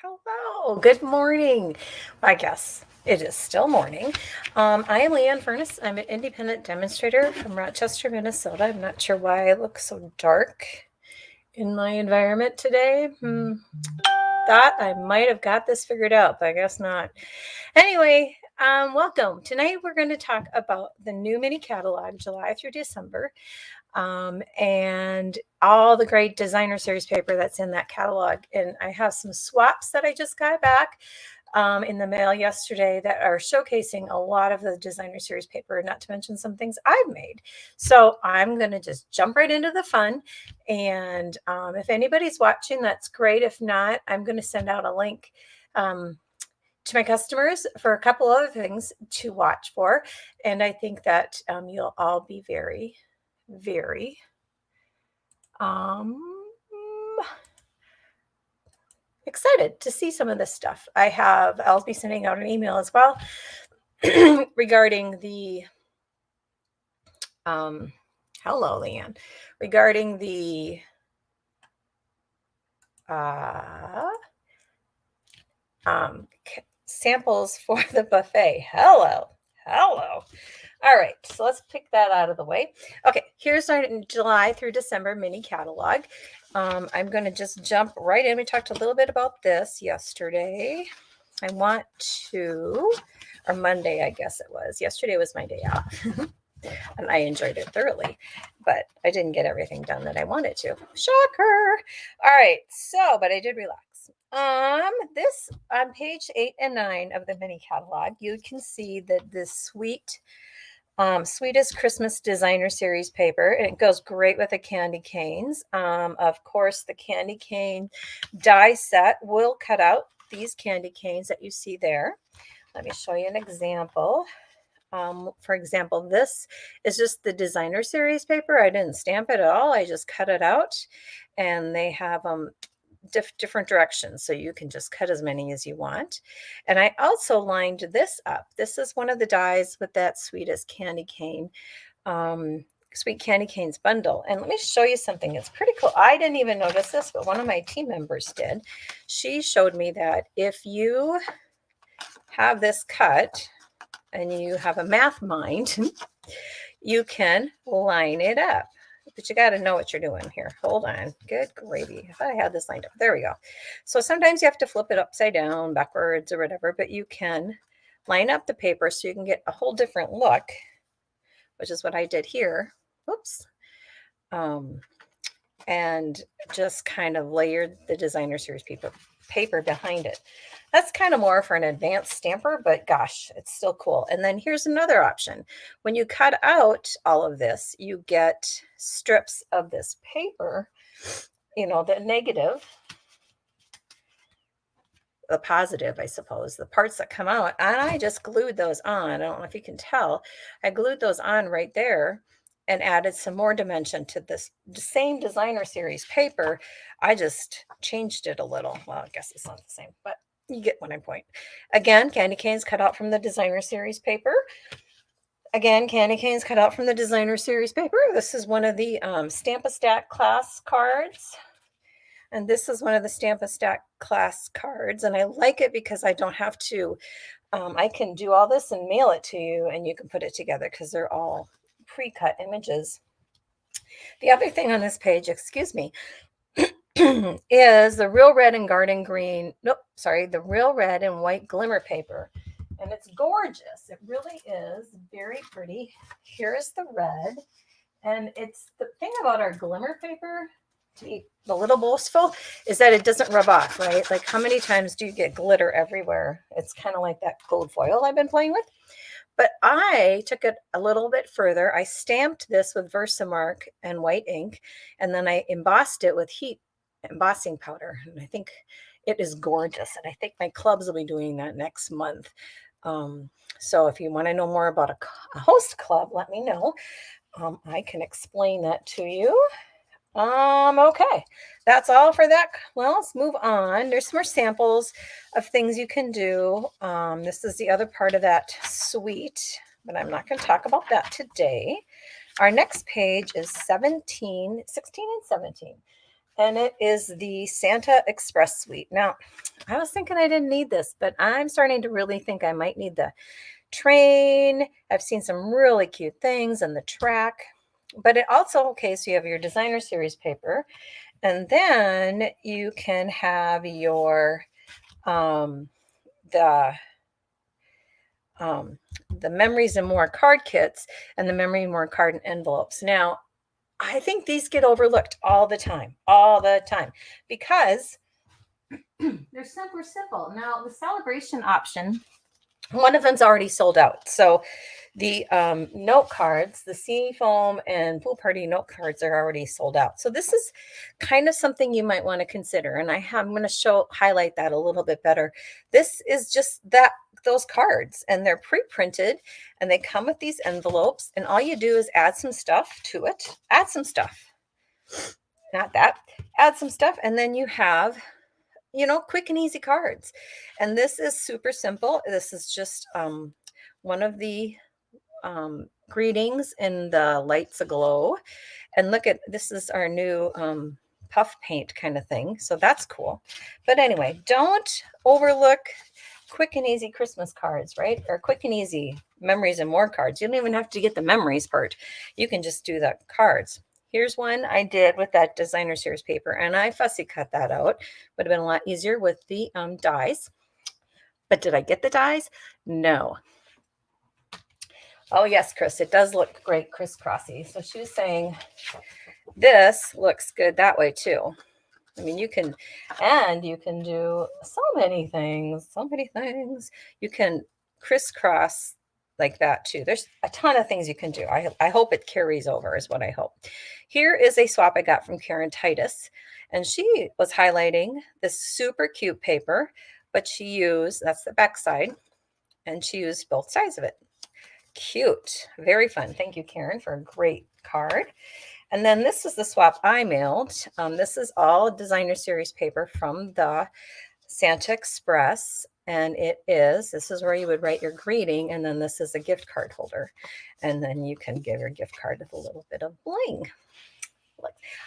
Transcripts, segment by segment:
Hello, good morning. I guess it is still morning. I am Leanne Furness. I'm an independent demonstrator from Rochester, Minnesota. I'm not sure why I look so dark in my environment today. Thought I might have got this figured out, but I guess not. Anyway, welcome. Tonight we're going to talk about the new mini catalog, July through December. And all the great designer series paper that's in that catalog. And I have some swaps that I just got back in the mail yesterday that are showcasing a lot of the designer series paper, not to mention some things I've made. So I'm going to just jump right into the fun. And if anybody's watching, that's great. If not, I'm going to send out a link to my customers for a couple other things to watch for. And I think that you'll all be very excited to see some of this stuff. I'll be sending out an email as well regarding the hello Leanne, regarding the samples for the buffet. Hello. All right, so let's pick that out of the way. Okay, here's our July through December mini catalog. I'm going to just jump right in. We talked a little bit about this yesterday. Or Monday, I guess it was. Yesterday was my day off. And I enjoyed it thoroughly, but I didn't get everything done that I wanted to. Shocker. All right, but I did relax. This on page 8 and 9 of the mini catalog, you can see that this sweetest Christmas designer series paper, and it goes great with the candy canes. Of course, the candy cane die set will cut out these candy canes that you see there. Let me show you an example. For example, this is just the designer series paper. I didn't stamp it at all. I just cut it out, and they have different directions, so you can just cut as many as you want. And I also lined this up. This is one of the dies with that sweetest candy cane, sweet candy canes bundle. And let me show you something. It's pretty cool. I didn't even notice this, but one of my team members did. She showed me that if you have this cut and you have a math mind, you can line it up. But you got to know what you're doing here. Hold on. Good gravy. If I had this lined up. There we go. So sometimes you have to flip it upside down, backwards, or whatever, but you can line up the paper so you can get a whole different look, which is what I did here. Whoops. And just kind of layered the designer series paper behind it. That's kind of more for an advanced stamper, but gosh, it's still cool. And then here's another option. When you cut out all of this, you get strips of this paper, the negative, the positive, I suppose, the parts that come out. And I just glued those on. I don't know if you can tell. I glued those on right there and added some more dimension to this same designer series paper. I just changed it a little. Well, I guess it's not the same, but you get what I point. Again, candy canes cut out from the designer series paper. Again, candy canes cut out from the designer series paper. This is one of the Stamp-A-Stack class cards. And this is one of the Stamp-A-Stack class cards. And I like it because I don't have to, I can do all this and mail it to you, and you can put it together because they're all pre-cut images. The other thing on this page, excuse me, is the real red and garden green. The real red and white glimmer paper. And it's gorgeous. It really is very pretty. Here's the red. And it's the thing about our glimmer paper, to be a little boastful, is that it doesn't rub off, right? Like, how many times do you get glitter everywhere? It's kind of like that gold foil I've been playing with. But I took it a little bit further. I stamped this with Versamark and white ink, and then I embossed it with heat embossing powder. And I think it is gorgeous. And I think my clubs will be doing that next month. So if you want to know more about a host club, let me know. I can explain that to you. Okay, that's all for that. Well, let's move on. There's some more samples of things you can do. This is the other part of that suite, but I'm not going to talk about that today. Our next page is 16 and 17. and it is the Santa Express Suite. Now, I was thinking I didn't need this, but I'm starting to really think I might need the train. I've seen some really cute things and the track. But it also, okay, so you have your designer series paper, and then you can have your um the um the memories and more card kits and the memory and more card and envelopes. Now, I think these get overlooked all the time, because they're super simple. Now, the celebration option, one of them's already sold out. So the note cards, the sea foam and pool party note cards are already sold out. So this is kind of something you might want to consider. And I'm going to highlight that a little bit better. This is just those cards, and they're pre-printed, and they come with these envelopes, and all you do is add some stuff to it. Add some stuff. Not that. Add some stuff, and then you have quick and easy cards. And this is super simple. This is just one of the greetings in the lights aglow. And look at this is our new puff paint kind of thing. So that's cool. But anyway, don't overlook quick and easy Christmas cards, right? Or quick and easy memories and more cards. You don't even have to get the memories part. You can just do the cards. Here's one I did with that designer series paper, and I fussy cut that out. Would have been a lot easier with the dies. But did I get the dies? No. Oh, yes, Chris, it does look great crisscrossy. So she was saying this looks good that way too. I mean, you can do so many things. You can crisscross like that too. There's a ton of things you can do. I hope it carries over is what I hope. Here is a swap I got from Karen Titus, and she was highlighting this super cute paper, but that's the back side, and she used both sides of it. Cute. Very fun. Thank you, Karen, for a great card. And then this is the swap I mailed. This is all designer series paper from the Santa Express. And this is where you would write your greeting. And then this is a gift card holder. And then you can give your gift card with a little bit of bling.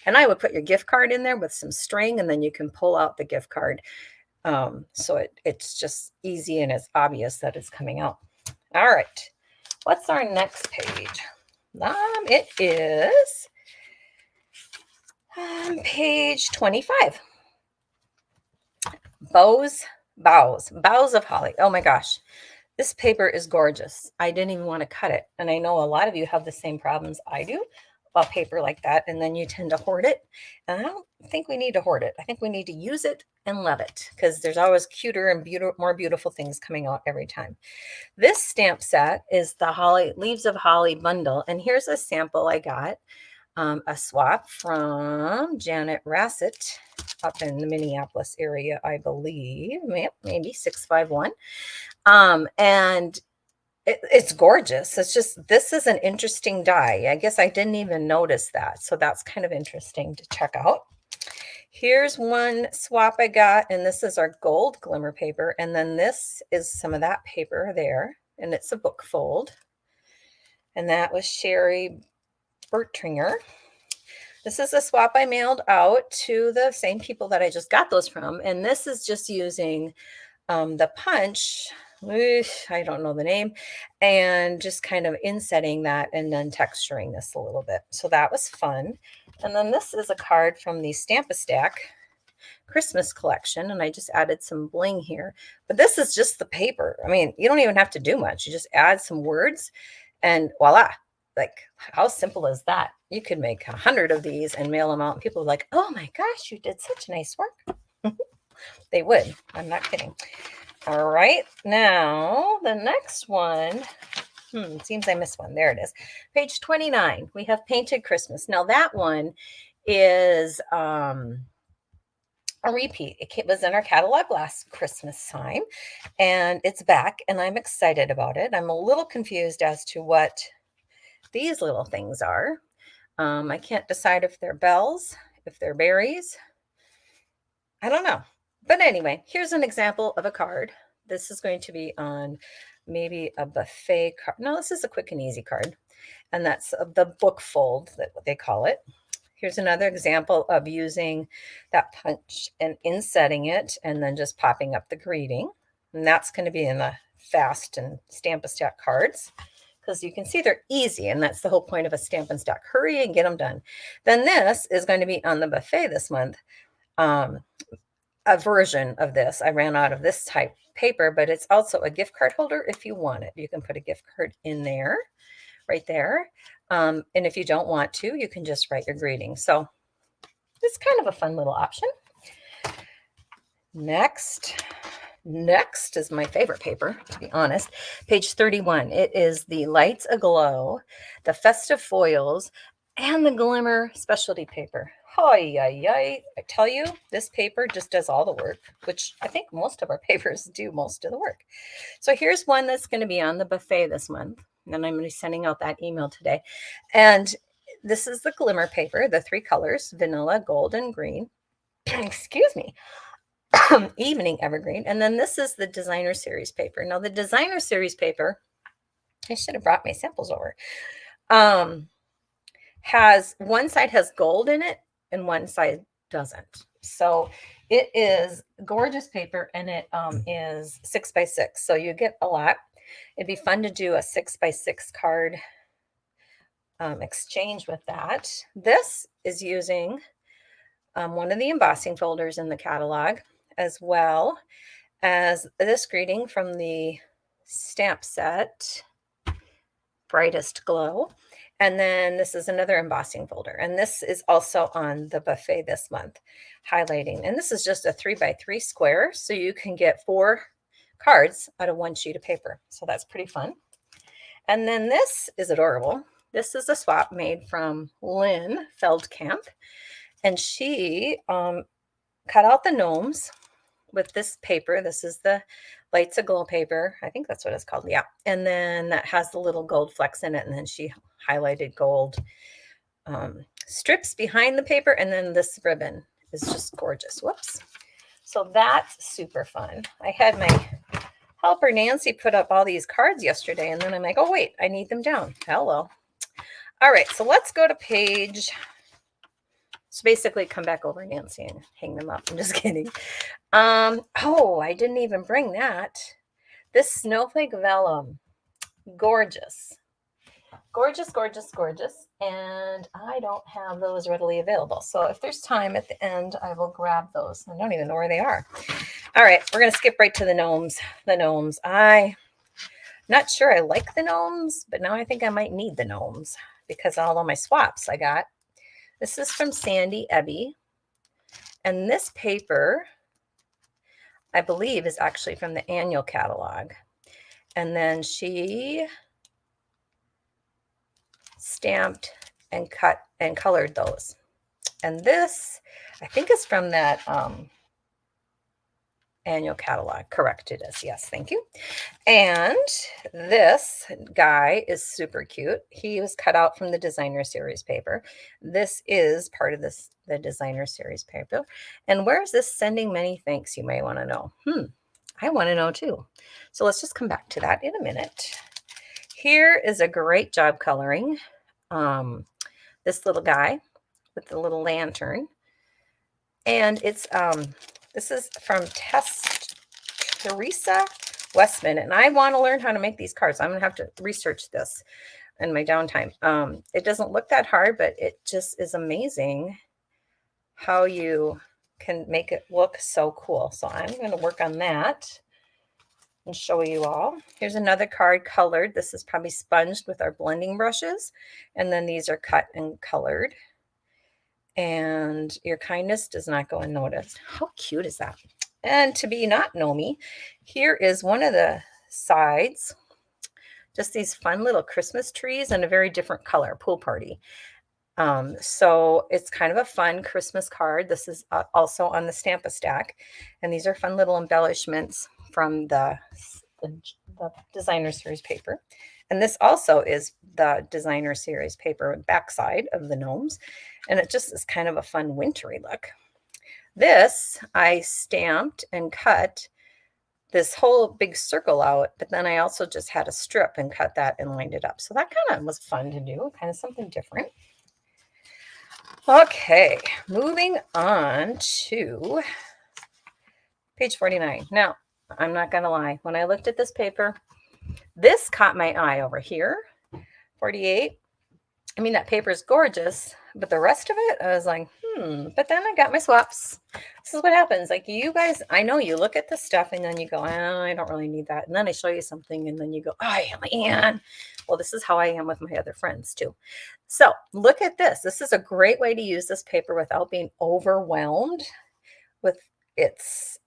And I would put your gift card in there with some string, and then you can pull out the gift card. So it's just easy and it's obvious that it's coming out. All right. What's our next page? It is page 25. Boughs of holly. Oh my gosh. This paper is gorgeous. I didn't even want to cut it. And I know a lot of you have the same problems I do about paper like that. And then you tend to hoard it. And I don't think we need to hoard it. I think we need to use it and love it, because there's always cuter and more beautiful things coming out every time. This stamp set is the Leaves of Holly bundle. And here's a sample I got. A swap from Janet Rassett up in the Minneapolis area, I believe, maybe 651. And it's gorgeous. It's just, this is an interesting die. I guess I didn't even notice that. So that's kind of interesting to check out. Here's one swap I got, and this is our gold glimmer paper. And then this is some of that paper there, and it's a book fold. And that was Sherry Bertringer. This is a swap I mailed out to the same people that I just got those from. And this is just using the punch, I don't know the name, and just kind of insetting that and then texturing this a little bit. So that was fun. And then this is a card from the Stamp-A-Stack Christmas collection, and I just added some bling here. But this is just the paper. I mean, you don't even have to do much. You just add some words and voila. Like, how simple is that? You could make 100 of these and mail them out, and people are like, oh my gosh, you did such nice work. They would. I'm not kidding. All right. Now, the next one, seems I missed one. There it is. Page 29. We have Painted Christmas. Now, that one is a repeat. It was in our catalog last Christmas time, and it's back, and I'm excited about it. I'm a little confused as to what these little things are. I can't decide if they're bells, if they're berries. I don't know. But anyway, here's an example of a card. This is going to be on maybe a buffet card. No, this is a quick and easy card. And that's the book fold, that what they call it. Here's another example of using that punch and insetting it and then just popping up the greeting. And that's going to be in the fast and Stamp a Stack cards because you can see they're easy, and that's the whole point of a Stamp and Stack. Hurry and get them done. Then this is going to be on the buffet this month. A version of this. I ran out of this type paper, but it's also a gift card holder if you want it. You can put a gift card in there, right there. And if you don't want to, you can just write your greeting. So it's kind of a fun little option. Next is my favorite paper, to be honest. Page 31. It is the Lights Aglow, the Festive Foils, and the Glimmer specialty paper. I tell you, this paper just does all the work, which I think most of our papers do most of the work. So here's one that's going to be on the buffet this month, and I'm going to be sending out that email today. And this is the Glimmer paper, the 3 colors, vanilla, gold, and green. Excuse me. Evening Evergreen. And then this is the Designer Series paper. Now, the Designer Series paper, I should have brought my samples over, has one side has gold in it and one side doesn't. So it is gorgeous paper, and it is 6x6. So you get a lot. It'd be fun to do a 6x6 card exchange with that. This is using one of the embossing folders in the catalog, as well as this greeting from the stamp set, Brightest Glow. And then this is another embossing folder. And this is also on the buffet this month, highlighting. And this is just a 3x3 square, so you can get 4 cards out of 1 sheet of paper. So that's pretty fun. And then this is adorable. This is a swap made from Lynn Feldkamp. And she cut out the gnomes with this paper. This is the Lights Aglow paper. I think that's what it's called. Yeah. And then that has the little gold flecks in it. And then she highlighted gold strips behind the paper. And then this ribbon is just gorgeous. Whoops. So that's super fun. I had my helper Nancy put up all these cards yesterday. And then I'm like, oh, wait, I need them down. Hello. All right. So let's go to page. So basically come back over, Nancy, and hang them up. I'm just kidding. Oh, I didn't even bring that. This snowflake vellum. Gorgeous. Gorgeous, gorgeous, gorgeous. And I don't have those readily available. So if there's time at the end, I will grab those. I don't even know where they are. All right, we're going to skip right to the gnomes. The gnomes. I'm not sure I like the gnomes, but now I think I might need the gnomes because all of my swaps I got. This is from Sandy Ebby. And this paper, I believe, is actually from the annual catalog. And then she stamped and cut and colored those. And this, I think, is from that annual catalog. Correct, it is. Yes, thank you. And this guy is super cute. He was cut out from the Designer Series paper. This is part of the Designer Series paper. And where is this sending many thanks, you may want to know? I want to know too. So let's just come back to that in a minute. Here is a great job coloring this little guy with the little lantern. And it's this is from Teresa Westman, and I want to learn how to make these cards. I'm going to have to research this in my downtime. It doesn't look that hard, but it just is amazing how you can make it look so cool. So I'm going to work on that and show you all. Here's another card colored. This is probably sponged with our blending brushes, and then these are cut and colored. And your kindness does not go unnoticed. How cute is that? And to be not gnomey, here is one of the sides. Just these fun little Christmas trees and a very different color, pool party. So it's kind of a fun Christmas card. This is also on the Stamp a Stack. And these are fun little embellishments from the Designer Series paper. And this also is the Designer Series paper backside of the gnomes. And it just is kind of a fun wintry look. This, I stamped and cut this whole big circle out, but then I also just had a strip and cut that and lined it up. So that kind of was fun to do, kind of something different. Okay, moving on to page 49. Now, I'm not going to lie. When I looked at this paper, this caught my eye over here. 48. I mean, that paper is gorgeous, but the rest of it, I was like, But then I got my swaps. This is what happens. Like, you guys, I know you look at the stuff and then you go, I don't really need that. And then I show you something and then you go, oh, man. Well, this is how I am with my other friends too. So look at this. This is a great way to use this paper without being overwhelmed with its,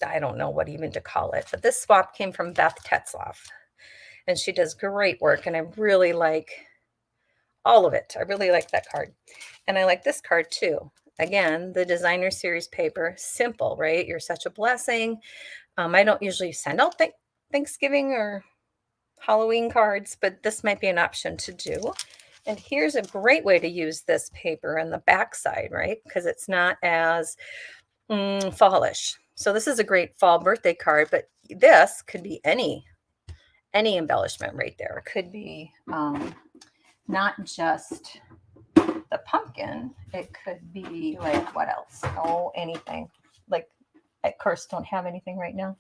I don't know what even to call it, but this swap came from Beth Tetzloff and she does great work. And I really like all of it. I really like that card. And I like this card too. Again, the designer series paper, simple, right? You're such a blessing. I don't usually send out Thanksgiving or Halloween cards, but this might be an option to do. And here's a great way to use this paper on the back side, right? Because it's not as fallish. So this is a great fall birthday card, but this could be any embellishment right there. It could be not just the pumpkin, it could be like what else? Oh, anything. Like, I of course don't have anything right now.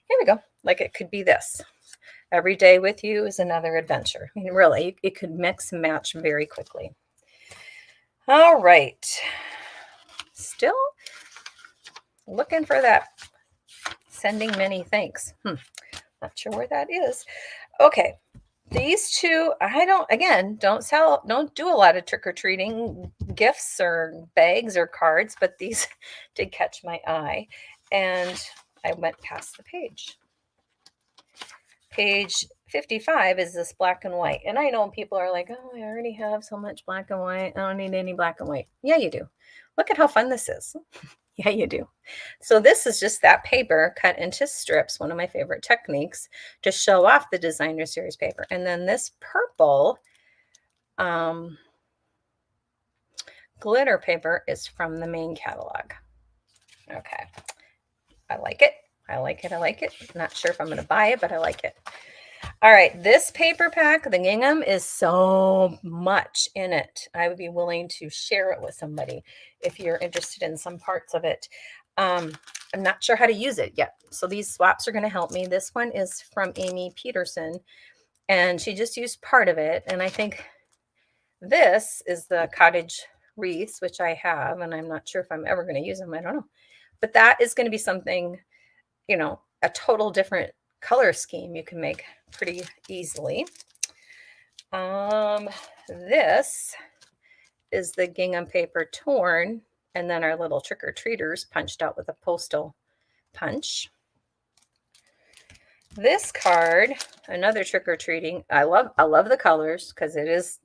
Here we go. Like, it could be this. Every day with you is another adventure. I mean, really, it could mix and match very quickly. All right. Still looking for that sending many thanks. Not sure where that is. Okay. These two, don't do a lot of trick-or-treating gifts or bags or cards, but these did catch my eye. And I went past the page. Page 55 is this black and white. And I know people are like, oh, I already have so much black and white. I don't need any black and white. Yeah, you do. Look at how fun this is. Yeah, you do. So this is just that paper cut into strips, one of my favorite techniques to show off the designer series paper. And then this purple glitter paper is from the main catalog. Okay. I like it. I like it. I like it. Not sure if I'm going to buy it, but I like it. All right. This paper pack, the gingham, is so much in it. I would be willing to share it with somebody if you're interested in some parts of it. I'm not sure how to use it yet. So these swaps are going to help me. This one is from Amy Peterson, and she just used part of it. And I think this is the cottage wreaths, which I have, and I'm not sure if I'm ever going to use them. I don't know. But that is going to be something, a total different color scheme you can make pretty easily. This is the gingham paper torn, and then our little trick-or-treaters punched out with a postal punch. This card, another trick-or-treating. I love the colors because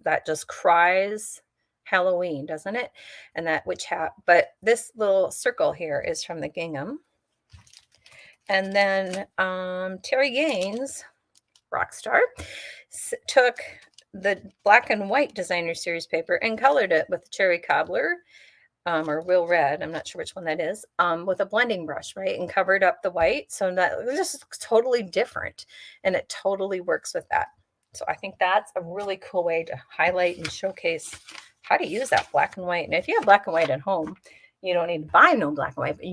that just cries Halloween, doesn't it? And that witch hat. But this little circle here is from the gingham. And then Terry Gaines, Rockstar, took the black and white designer series paper and colored it with cherry cobbler or real red. I'm not sure which one that is, with a blending brush, right? And covered up the white. So that this is totally different and it totally works with that. So I think that's a really cool way to highlight and showcase how to use that black and white. And if you have black and white at home, you don't need to buy no black and white, but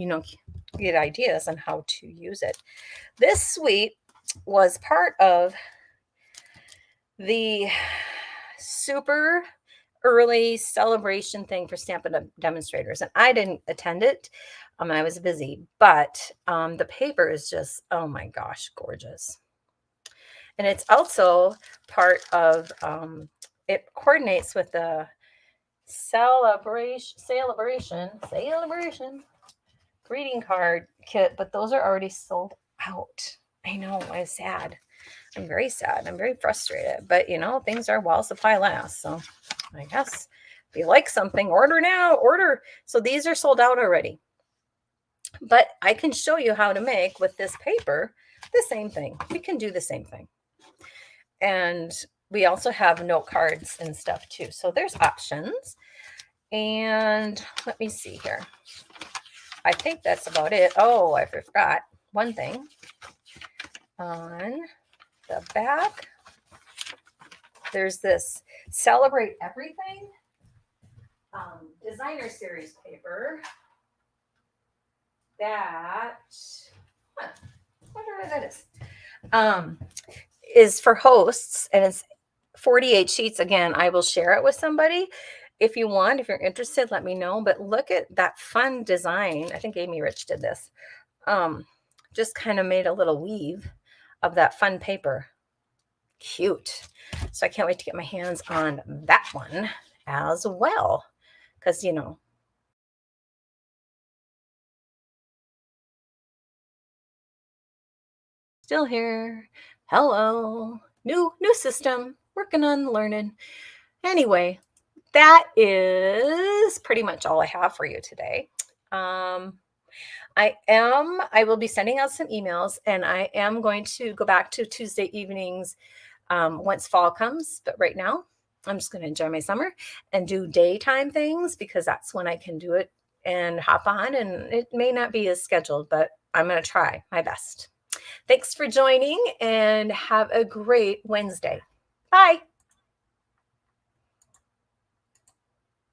get ideas on how to use it. This suite was part of the super early celebration thing for Stampin' Up! Demonstrators, and I didn't attend it. I was busy, but the paper is just, oh my gosh, gorgeous. And it's also part of, it coordinates with the celebration greeting card kit, but those are already sold out. I know, I'm sad. I'm very sad. I'm very frustrated, but things are while supply lasts. So I guess if you like something, order now, order. So these are sold out already, but I can show you how to make with this paper the same thing. We can do the same thing. And we also have note cards and stuff too. So there's options. And let me see here. I think that's about it. Oh, I forgot one thing. On the back, there's this celebrate everything. designer series paper that, I wonder what that is for hosts, and it's 48 sheets. Again, I will share it with somebody if you want. If you're interested, let me know. But look at that fun design. I think Amy Rich did this. Just kind of made a little weave of that fun paper. Cute. So I can't wait to get my hands on that one as well, because still here. Hello. New system. Working on learning. Anyway, that is pretty much all I have for you today. I will be sending out some emails, and I am going to go back to Tuesday evenings once fall comes. But right now, I'm just going to enjoy my summer and do daytime things, because that's when I can do it and hop on. And it may not be as scheduled, but I'm going to try my best. Thanks for joining, and have a great Wednesday. Bye.